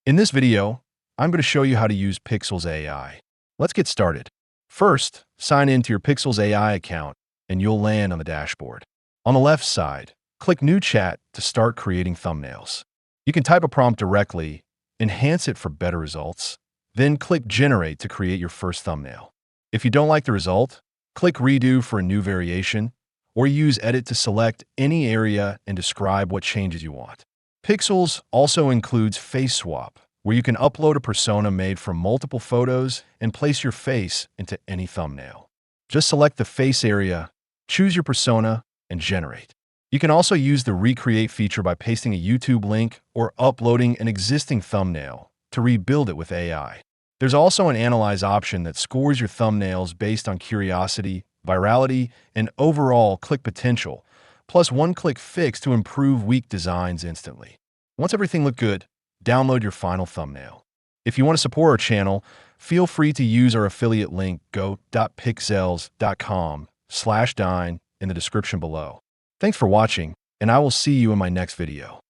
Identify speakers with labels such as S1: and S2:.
S1: In this video, I'm going to show you how to use Pikzels AI. Let's get started. First, sign in to your Pikzels AI account and you'll land on the dashboard. On the left side, click New Chat to start creating thumbnails. You can type a prompt directly, enhance it for better results, then click Generate to create your first thumbnail. If you don't like the result, click Redo for a new variation, or use Edit to select any area and describe what changes you want. Pikzels also includes Face Swap, where you can upload a persona made from multiple photos and place your face into any thumbnail. Just select the face area, choose your persona, and generate. You can also use the Recreate feature by pasting a YouTube link or uploading an existing thumbnail to rebuild it with AI. There's also an Analyze option that scores your thumbnails based on curiosity, virality, and overall click potential, plus one-click fix to improve weak designs instantly. Once everything looked good, download your final thumbnail. If you want to support our channel, feel free to use our affiliate link go.pikzels.com/dine in the description below. Thanks for watching, and I will see you in my next video.